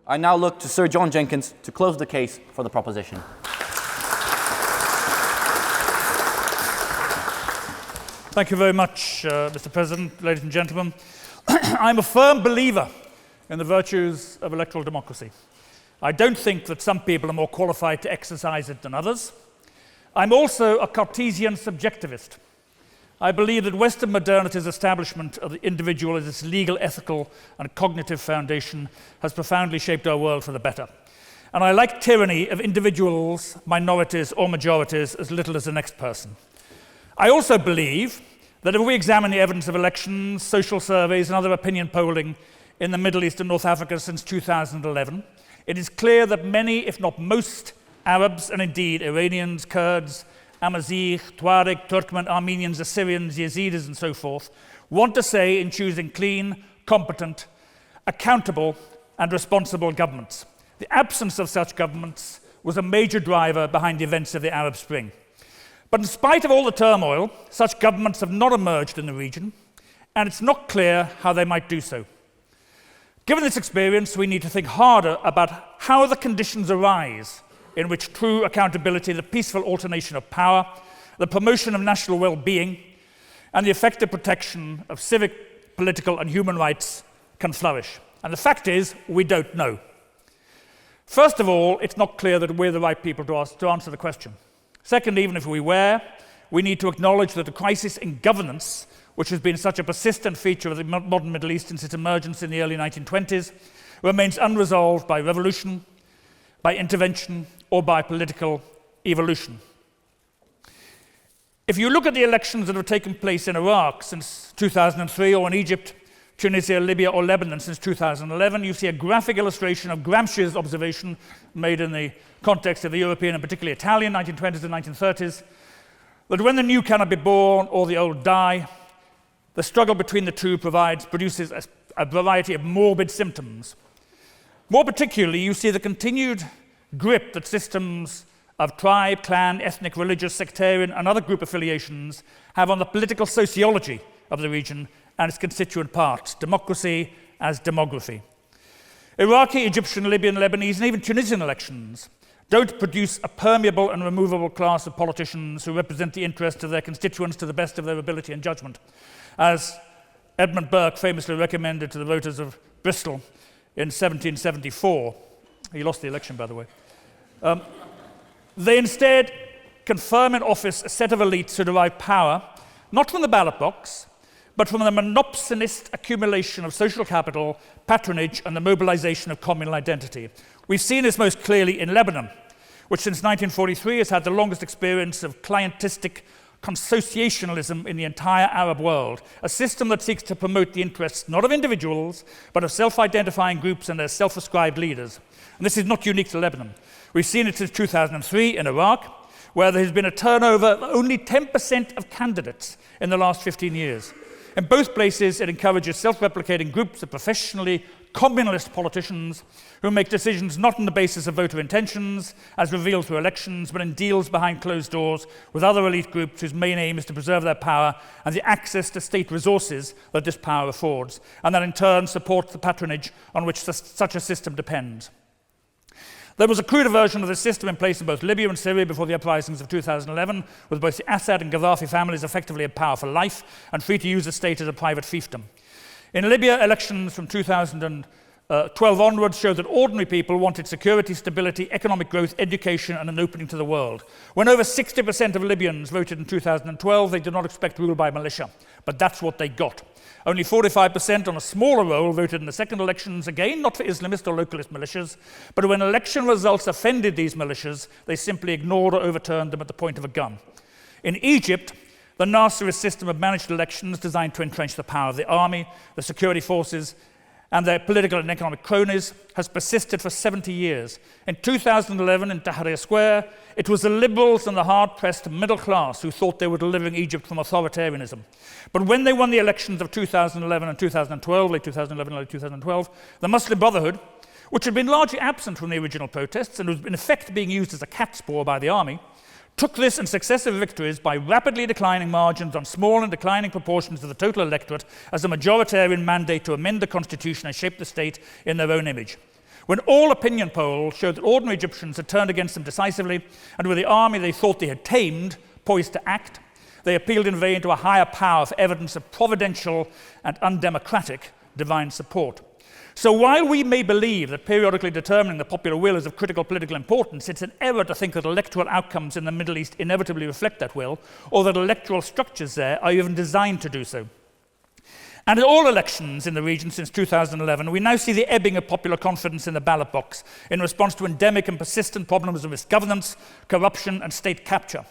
I now look to Sir John Jenkins to close the case for the proposition. Thank you very much, Mr. President, ladies and gentlemen. I'm a firm believer in the virtues of electoral democracy. I don't think that some people are more qualified to exercise it than others. I'm also a Cartesian subjectivist. I believe that Western modernity's establishment of the individual as its legal, ethical, and cognitive foundation has profoundly shaped our world for the better. And I like tyranny of individuals, minorities, or majorities as little as the next person. I also believe that if we examine the evidence of elections, social surveys, and other opinion polling in the Middle East and North Africa since 2011, it is clear that many, if not most, Arabs, and indeed Iranians, Kurds, Amazigh, Tuareg, Turkmen, Armenians, Assyrians, Yazidis, and so forth, want to say in choosing clean, competent, accountable, and responsible governments. The absence of such governments was a major driver behind the events of the Arab Spring. But in spite of all the turmoil, such governments have not emerged in the region, and it's not clear how they might do so. Given this experience, we need to think harder about how the conditions arise in which true accountability, the peaceful alternation of power, the promotion of national well-being, and the effective protection of civic, political, and human rights can flourish. And the fact is, we don't know. First of all, it's not clear that we're the right people to answer the question. Second, even if we were, we need to acknowledge that the crisis in governance, which has been such a persistent feature of the modern Middle East since its emergence in the early 1920s, remains unresolved by revolution, by intervention, or by political evolution. If you look at the elections that have taken place in Iraq since 2003, or in Egypt, Tunisia, Libya, or Lebanon since 2011, you see a graphic illustration of Gramsci's observation made in the context of the European and particularly Italian 1920s and 1930s, that when the new cannot be born or the old die, the struggle between the two produces a variety of morbid symptoms. More particularly, you see the continued grip that systems of tribe, clan, ethnic, religious, sectarian, and other group affiliations have on the political sociology of the region and its constituent parts, democracy as demography. Iraqi, Egyptian, Libyan, Lebanese, and even Tunisian elections don't produce a permeable and removable class of politicians who represent the interests of their constituents to the best of their ability and judgment, as Edmund Burke famously recommended to the voters of Bristol in 1774. He lost the election, by the way. They instead confirm in office a set of elites who derive power, not from the ballot box, but from the monopsonist accumulation of social capital, patronage, and the mobilization of communal identity. We've seen this most clearly in Lebanon, which since 1943 has had the longest experience of clientistic consociationalism in the entire Arab world, a system that seeks to promote the interests not of individuals, but of self-identifying groups and their self-ascribed leaders. And this is not unique to Lebanon. We've seen it since 2003 in Iraq, where there has been a turnover of only 10% of candidates in the last 15 years. In both places, it encourages self-replicating groups of professionally communalist politicians who make decisions not on the basis of voter intentions, as revealed through elections, but in deals behind closed doors with other elite groups whose main aim is to preserve their power and the access to state resources that this power affords, and that in turn supports the patronage on which such a system depends. There was a cruder version of this system in place in both Libya and Syria before the uprisings of 2011, with both the Assad and Gaddafi families effectively in power for life and free to use the state as a private fiefdom. In Libya, elections from 2012 onwards showed that ordinary people wanted security, stability, economic growth, education, and an opening to the world. When over 60% of Libyans voted in 2012, they did not expect rule by militia, but that's what they got. Only 45% on a smaller roll voted in the second elections, again not for Islamist or localist militias, but when election results offended these militias, they simply ignored or overturned them at the point of a gun. In Egypt, the Nasserist system of managed elections designed to entrench the power of the army, the security forces, and their political and economic cronies has persisted for 70 years. In 2011, in Tahrir Square, it was the liberals and the hard-pressed middle class who thought they were delivering Egypt from authoritarianism. But when they won the elections of 2011 and 2012, late 2011 and late 2012, the Muslim Brotherhood, which had been largely absent from the original protests and was in effect being used as a catspaw by the army, took this and successive victories by rapidly declining margins on small and declining proportions of the total electorate as a majoritarian mandate to amend the constitution and shape the state in their own image. when all opinion polls showed that ordinary Egyptians had turned against them decisively, and with the army they thought they had tamed poised to act, they appealed in vain to a higher power for evidence of providential and undemocratic divine support. So while we may believe that periodically determining the popular will is of critical political importance, it's an error to think that electoral outcomes in the Middle East inevitably reflect that will, or that electoral structures there are even designed to do so. And in all elections in the region since 2011, we now see the ebbing of popular confidence in the ballot box in response to endemic and persistent problems of misgovernance, corruption, and state capture.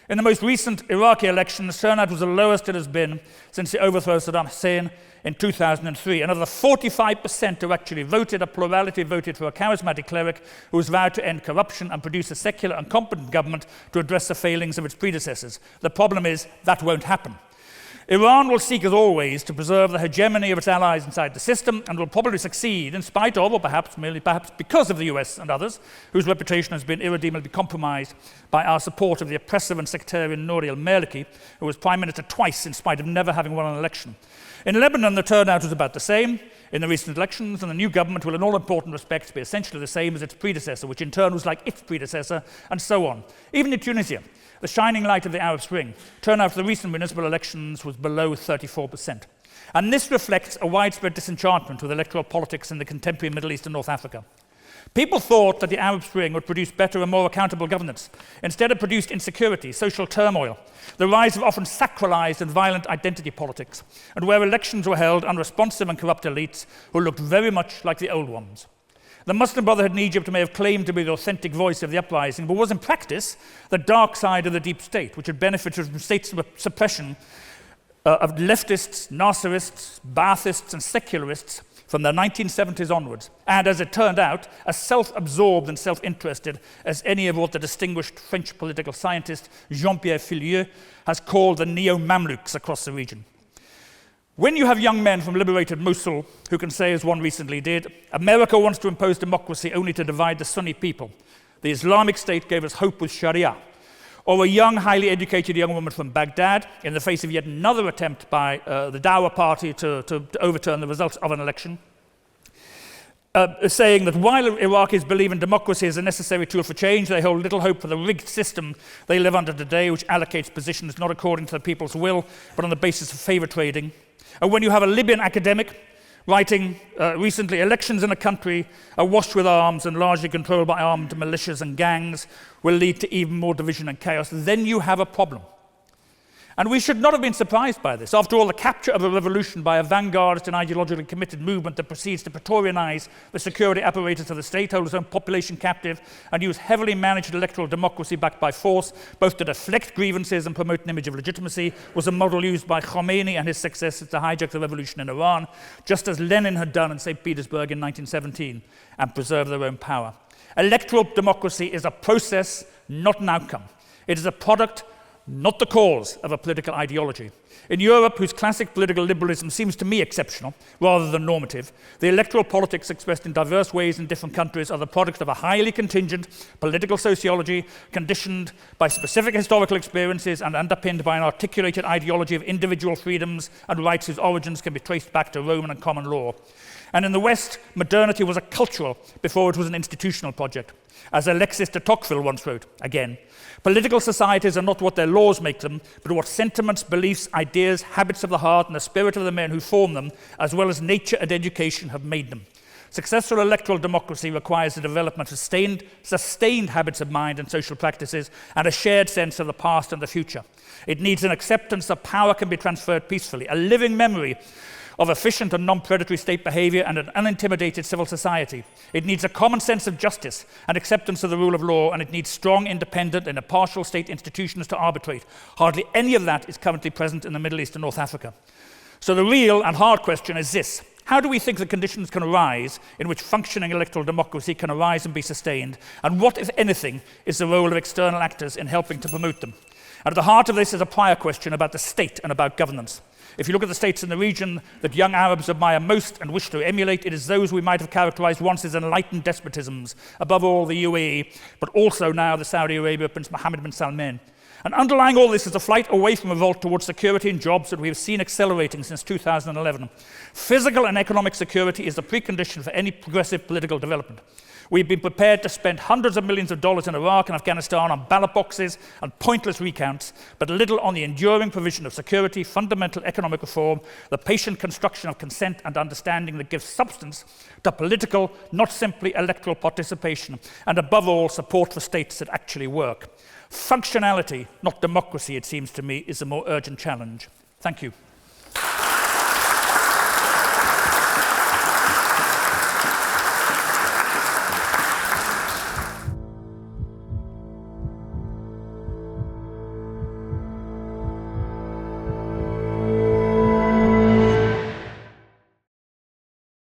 In the most recent Iraqi elections, turnout was the lowest it has been since the overthrow of Saddam Hussein in 2003. Another 45% who actually voted, a plurality voted for a charismatic cleric who was vowed to end corruption and produce a secular and competent government to address the failings of its predecessors. The problem is that won't happen. Iran will seek, as always, to preserve the hegemony of its allies inside the system and will probably succeed in spite of, or perhaps because of the US and others, whose reputation has been irredeemably compromised by our support of the oppressive and sectarian Nouri al-Maliki, who was prime minister twice in spite of never having won an election. In Lebanon, the turnout was about the same in the recent elections, and the new government will in all important respects be essentially the same as its predecessor, which in turn was like its predecessor, and so on. Even in Tunisia, the shining light of the Arab Spring, turnout for the recent municipal elections was below 34%. And this reflects a widespread disenchantment with electoral politics in the contemporary Middle East and North Africa. People thought that the Arab Spring would produce better and more accountable governance. Instead, it produced insecurity, social turmoil, the rise of often sacralized and violent identity politics, and where elections were held, unresponsive and corrupt elites who looked very much like the old ones. The Muslim Brotherhood in Egypt may have claimed to be the authentic voice of the uprising, but was in practice the dark side of the deep state, which had benefited from state suppression of leftists, Nasserists, Baathists, and secularists from the 1970s onwards, and as it turned out, as self-absorbed and self-interested as any of what the distinguished French political scientist Jean-Pierre Filieu has called the neo-Mamluks across the region. When you have young men from liberated Mosul who can say, as one recently did, America wants to impose democracy only to divide the Sunni people. The Islamic State gave us hope with Sharia. Or a young, highly educated young woman from Baghdad, in the face of yet another attempt by the Dawa party to overturn the results of an election, saying that while Iraqis believe in democracy as a necessary tool for change, they hold little hope for the rigged system they live under today, which allocates positions not according to the people's will, but on the basis of favor trading. And when you have a Libyan academic writing recently, elections in a country awash with arms and largely controlled by armed militias and gangs will lead to even more division and chaos, then you have a problem. And we should not have been surprised by this. After all, the capture of a revolution by a vanguardist and ideologically committed movement that proceeds to Praetorianize the security apparatus of the state, hold its own population captive, and use heavily managed electoral democracy backed by force, both to deflect grievances and promote an image of legitimacy, was a model used by Khomeini and his successors to hijack the revolution in Iran, just as Lenin had done in St. Petersburg in 1917, and preserve their own power. Electoral democracy is a process, not an outcome. It is a product, not the cause of a political ideology. In Europe, whose classic political liberalism seems to me exceptional rather than normative, the electoral politics expressed in diverse ways in different countries are the product of a highly contingent political sociology conditioned by specific historical experiences and underpinned by an articulated ideology of individual freedoms and rights whose origins can be traced back to Roman and common law. And in the West, modernity was a cultural before it was an institutional project. As Alexis de Tocqueville once wrote, again, political societies are not what their laws make them, but what sentiments, beliefs, ideas, habits of the heart, and the spirit of the men who form them, as well as nature and education, have made them. Successful electoral democracy requires the development of sustained habits of mind and social practices, and a shared sense of the past and the future. It needs an acceptance that power can be transferred peacefully, a living memory of efficient and non-predatory state behavior and an unintimidated civil society. It needs a common sense of justice and acceptance of the rule of law, and it needs strong, independent and impartial state institutions to arbitrate. Hardly any of that is currently present in the Middle East and North Africa. So the real and hard question is this: how do we think the conditions can arise in which functioning electoral democracy can arise and be sustained? And what, if anything, is the role of external actors in helping to promote them? And at the heart of this is a prior question about the state and about governance. If you look at the states in the region that young Arabs admire most and wish to emulate, it is those we might have characterized once as enlightened despotisms, above all the UAE, but also now the Saudi Arabia Prince Mohammed bin Salman. And underlying all this is a flight away from revolt towards security and jobs that we have seen accelerating since 2011. Physical and economic security is the precondition for any progressive political development. We've been prepared to spend hundreds of millions of dollars in Iraq and Afghanistan on ballot boxes and pointless recounts, but little on the enduring provision of security, fundamental economic reform, the patient construction of consent and understanding that gives substance to political, not simply electoral participation, and above all, support for states that actually work. Functionality, not democracy, it seems to me, is the more urgent challenge. Thank you.